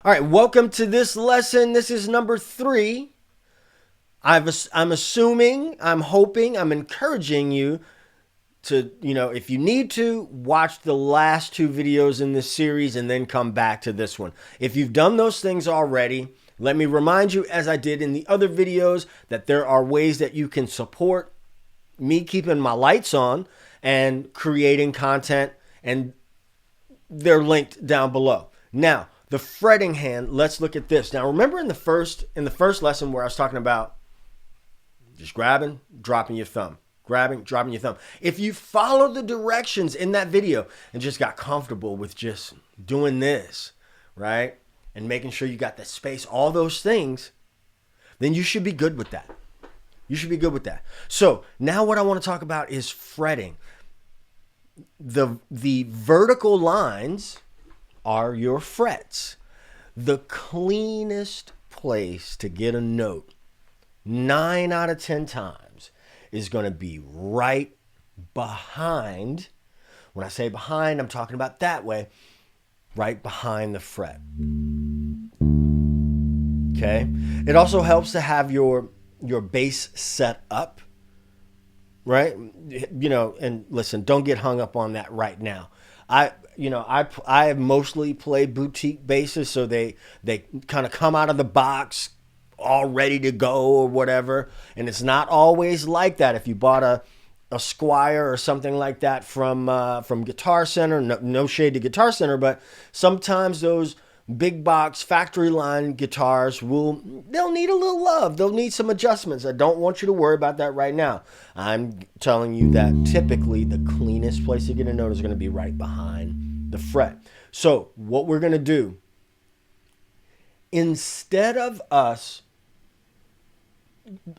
All right, welcome to this lesson. This is number 3. I'm assuming, I'm hoping, I'm encouraging you to, if you need to, watch the last 2 videos in this series and then come back to this one. If you've done those things already, let me remind you, as I did in the other videos, that there are ways that you can support me keeping my lights on and creating content, and they're linked down below. Now, the fretting hand, let's look at this. Now, remember in the first lesson where I was talking about just grabbing, dropping your thumb, grabbing, dropping your thumb. If you follow the directions in that video and just got comfortable with just doing this, right? And making sure you got that space, all those things, then you should be good with that. You should be good with that. So now what I want to talk about is fretting. The vertical lines are your frets. The cleanest place to get a note 9 out of 10 times is going to be right behind. When I say behind, I'm talking about that way, right behind the fret. Okay? It also helps to have your bass set up, right? And listen, don't get hung up on that right now. I mostly play boutique basses, so they kind of come out of the box all ready to go or whatever. And it's not always like that. If you bought a Squire or something like that from Guitar Center, no shade to Guitar Center, but sometimes those big box factory line guitars they'll need a little love. They'll need some adjustments. I don't want you to worry about that right now. I'm telling you that typically the cleanest place to get a note is going to be right behind the fret. So what we're going to do, instead of us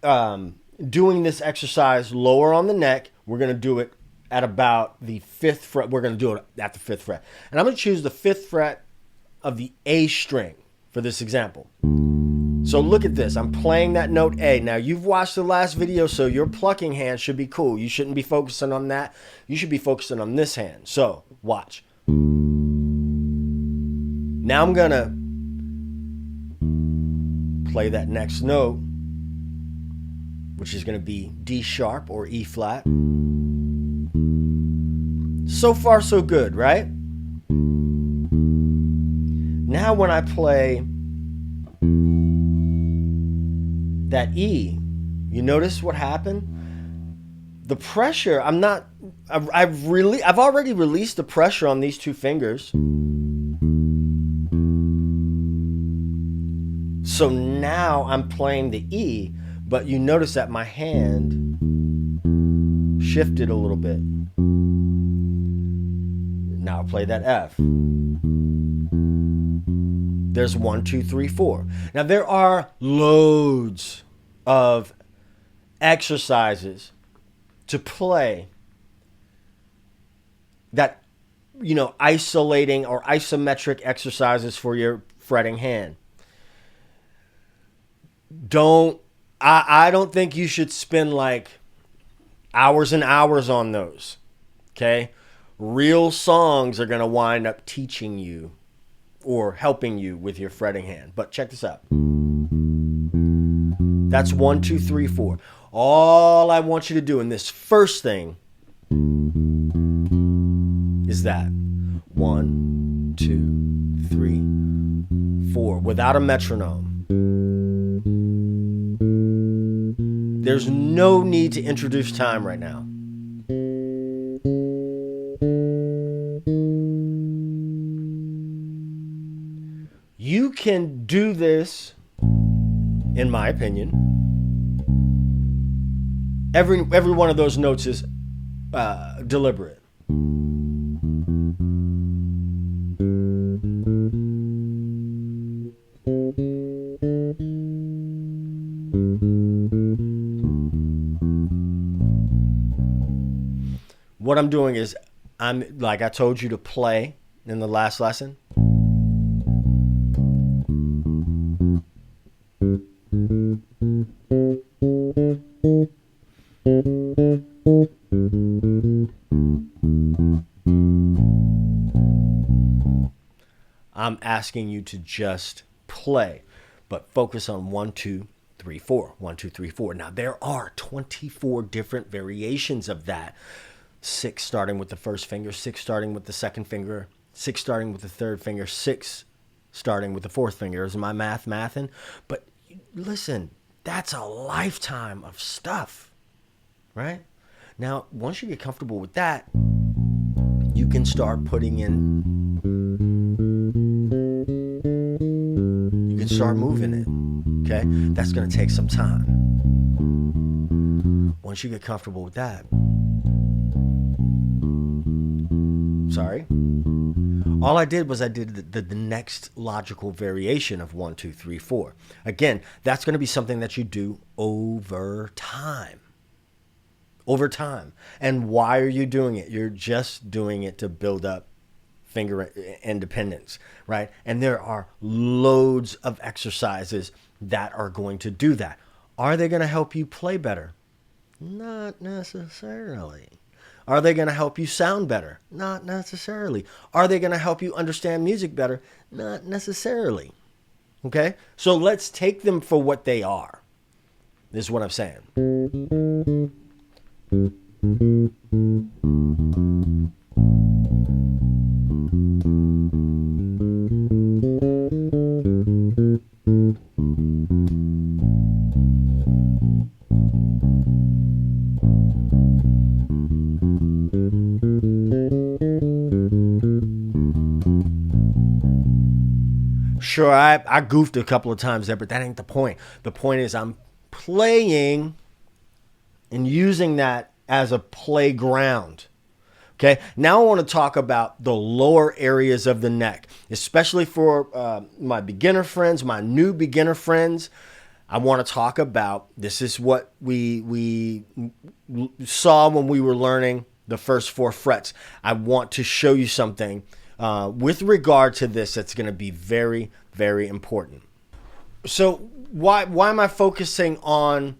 doing this exercise lower on the neck, we're going to do it at about the 5th fret. We're going to do it at the 5th fret. And I'm going to choose the 5th fret of the A string for this example. So look at this. I'm playing that note A. Now, you've watched the last video, so your plucking hand should be cool. You shouldn't be focusing on that. You should be focusing on this hand. So watch. Now I'm going to play that next note, which is going to be D sharp or E flat. So far, so good, right? Now when I play that E, you notice what happened? The pressure, I've already released the pressure on these 2 fingers. So now I'm playing the E, but you notice that my hand shifted a little bit. Now I'll play that F. There's 1, 2, 3, 4. Now there are loads of exercises to play that, isolating or isometric exercises for your fretting hand. I don't think you should spend like hours and hours on those. Okay? Real songs are going to wind up teaching you or helping you with your fretting hand. But check this out. That's 1, 2, 3, 4. All I want you to do in this first thing is that 1, 2, 3, 4 without a metronome. There's no need to introduce time right now. You can do this, in my opinion. Every one of those notes is deliberate. What I'm doing is, I'm like I told you to play in the last lesson. I'm asking you to just play, but focus on 1, 2, 3, 4. 1, 2, 3, 4. Now, there are 24 different variations of that. 6 starting with the first finger, 6 starting with the second finger, 6 starting with the third finger, 6 starting with the fourth finger. Is my mathing? But listen, that's a lifetime of stuff, right? Now, once you get comfortable with that, you can start putting in, you can start moving it, okay? That's going to take some time. Once you get comfortable with that, all I did was I did the next logical variation of 1, 2, 3, 4. Again, that's going to be something that you do over time. Over time. And why are you doing it? You're just doing it to build up finger independence, right? And there are loads of exercises that are going to do that. Are they going to help you play better? Not necessarily. Are they going to help you sound better? Not necessarily. Are they going to help you understand music better? Not necessarily. Okay? So let's take them for what they are. This is what I'm saying. Sure, I goofed a couple of times there, but that ain't the point. The point is I'm playing and using that as a playground. Okay, now I want to talk about the lower areas of the neck, especially for my beginner friends, my new beginner friends. I want to talk about, this is what we saw when we were learning the first 4 frets. I want to show you something with regard to this that's going to be very, very important. So why am I focusing on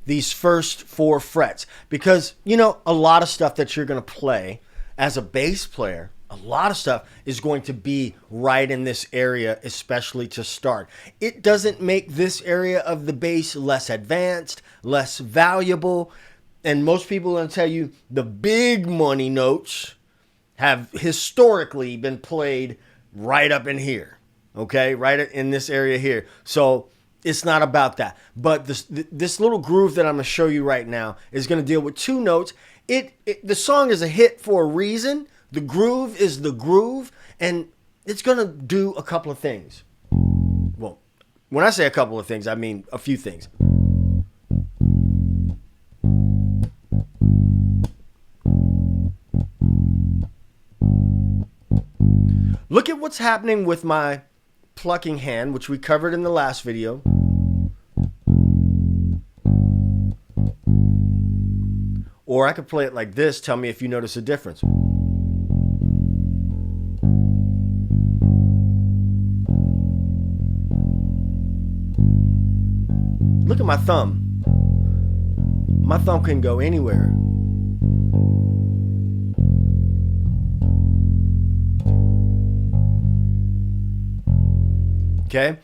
these first 4 frets? Because, you know, a lot of stuff that you're going to play as a bass player, a lot of stuff is going to be right in this area, especially to start. It doesn't make this area of the bass less advanced, less valuable. And most people are going to tell you the big money notes have historically been played right up in here, okay? Right in this area here. So it's not about that. But this little groove that I'm going to show you right now is going to deal with 2 notes. The song is a hit for a reason. The groove is the groove, and it's going to do a couple of things. Well, when I say a couple of things, I mean a few things. Look at what's happening with my plucking hand, which we covered in the last video. Or I could play it like this. Tell me if you notice a difference. Look at my thumb. My thumb can go anywhere. Okay?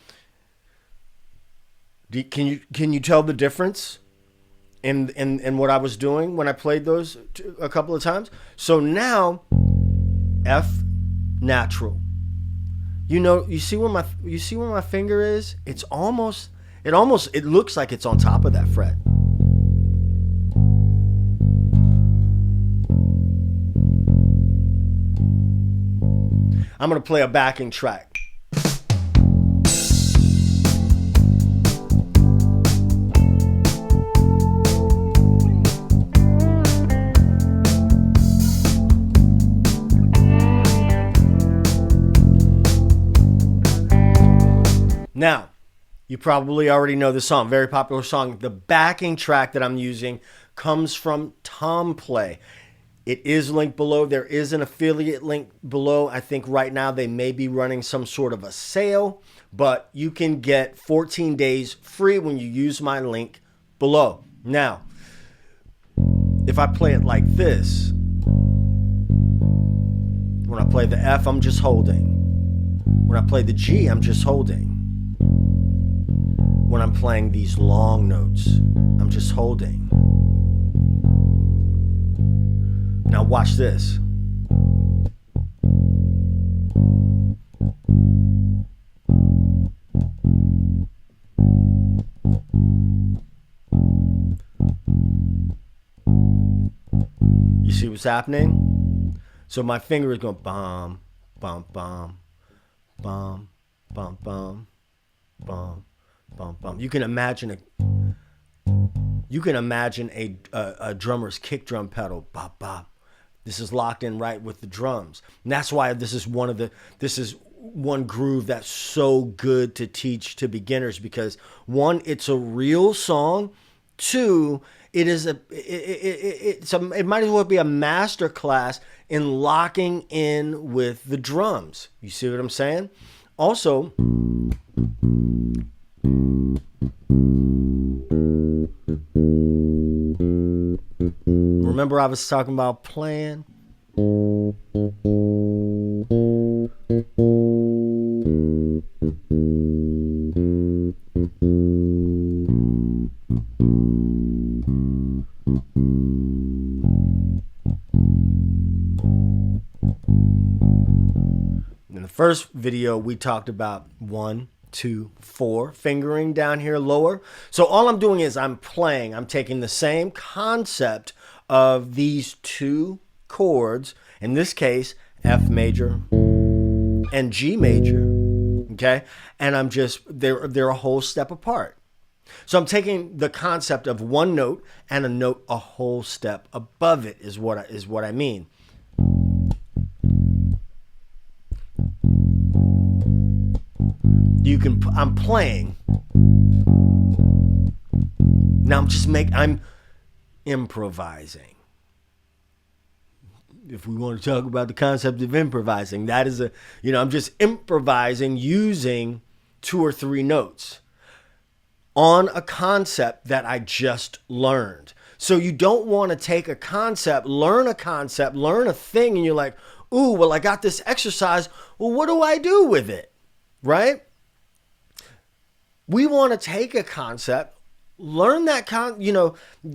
Can you tell the difference in what I was doing when I played those a couple of times? So now, F natural. You know, you see where my finger is? It looks like it's on top of that fret. I'm going to play a backing track. Now, you probably already know this song, very popular song. The backing track that I'm using comes from Tom Play. It is linked below. There is an affiliate link below. I think right now they may be running some sort of a sale, but you can get 14 days free when you use my link below. Now, if I play it like this, when I play the F, I'm just holding. When I play the G, I'm just holding. When I'm playing these long notes, I'm just holding. Now watch this. You see what's happening? So my finger is going bum, bum, bum, bum, bum, bum, bum, bum, bum. You can imagine a drummer's kick drum pedal, bop, bop. This is locked in right with the drums. And that's why this is one groove that's so good to teach to beginners, because one, it's a real song. Two, it might as well be a master class in locking in with the drums. You see what I'm saying? Also, remember I was talking about playing? In the first video, we talked about 1, 2, 4, fingering down here lower. So all I'm doing is I'm playing. I'm taking the same concept of these two chords, in this case, F major and G major, okay? And I'm just, they're a whole step apart. So I'm taking the concept of one note and a note a whole step above it is what I mean. I'm playing. Now I'm improvising. If we want to talk about the concept of improvising, that is I'm just improvising using 2 or 3 notes on a concept that I just learned. So you don't want to take a concept, learn a thing, and you're like, ooh, well, I got this exercise. Well, what do I do with it? Right? We want to take a concept, learn that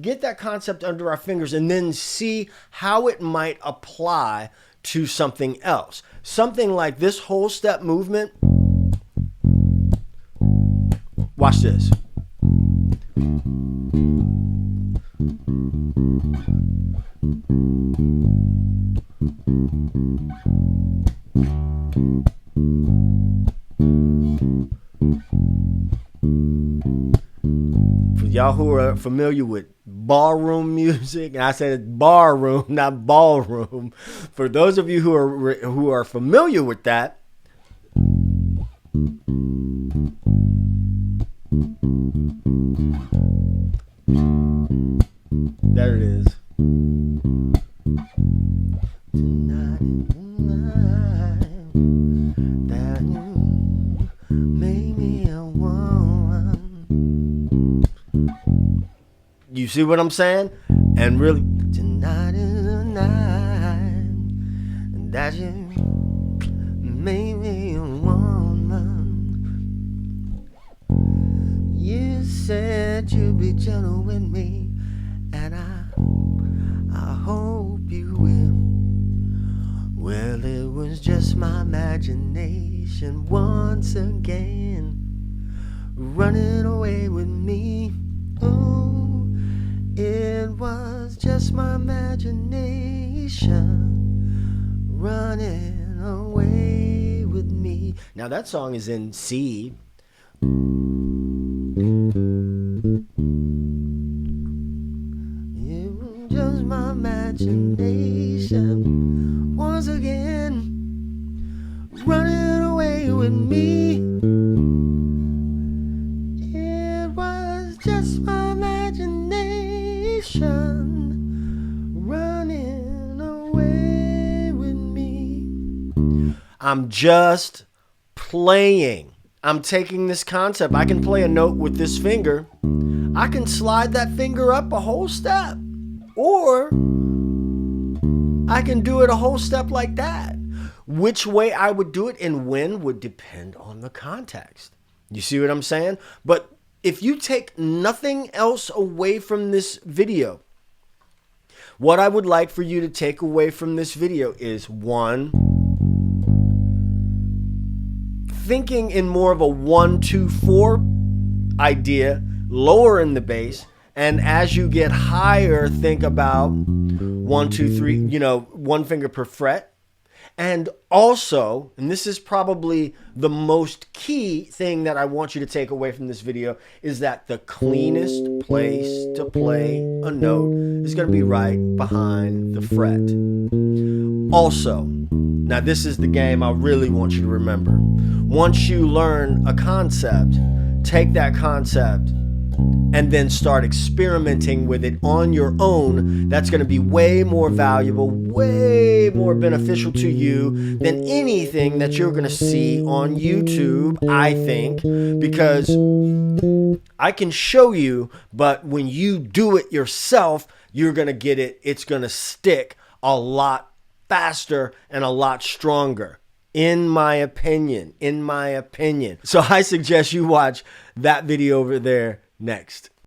get that concept under our fingers, and then see how it might apply to something else. Something like this whole step movement. Watch this. For y'all who are familiar with ballroom music, and I said barroom, not ballroom. For those of you who are familiar with that, there it is. That made me a woman. You see what I'm saying? And really, tonight is the night that you made me a woman. You said you'd be gentle with me, and I hope you will. Well, it was just my imagination once again, running away with me. Oh, it was just my imagination running away with me. Now that song is in C. It was just my imagination once again running away with me. It was just my imagination running away with me. I'm just playing. I'm taking this concept. I can play a note with this finger. I can slide that finger up a whole step. Or I can do it a whole step like that. Which way I would do it and when would depend on the context. You see what I'm saying? But if you take nothing else away from this video, what I would like for you to take away from this video is, one, thinking in more of a 1-2-4 idea, lower in the bass, and as you get higher, think about 1-2-3, one finger per fret. And also, and this is probably the most key thing that I want you to take away from this video, is that the cleanest place to play a note is going to be right behind the fret. Also, now this is the game I really want you to remember. Once you learn a concept, take that concept and then start experimenting with it on your own. That's going to be way more valuable, way more beneficial to you than anything that you're going to see on YouTube, I think, because I can show you, but when you do it yourself, you're going to get it. It's going to stick a lot faster and a lot stronger. In my opinion. So I suggest you watch that video over there next.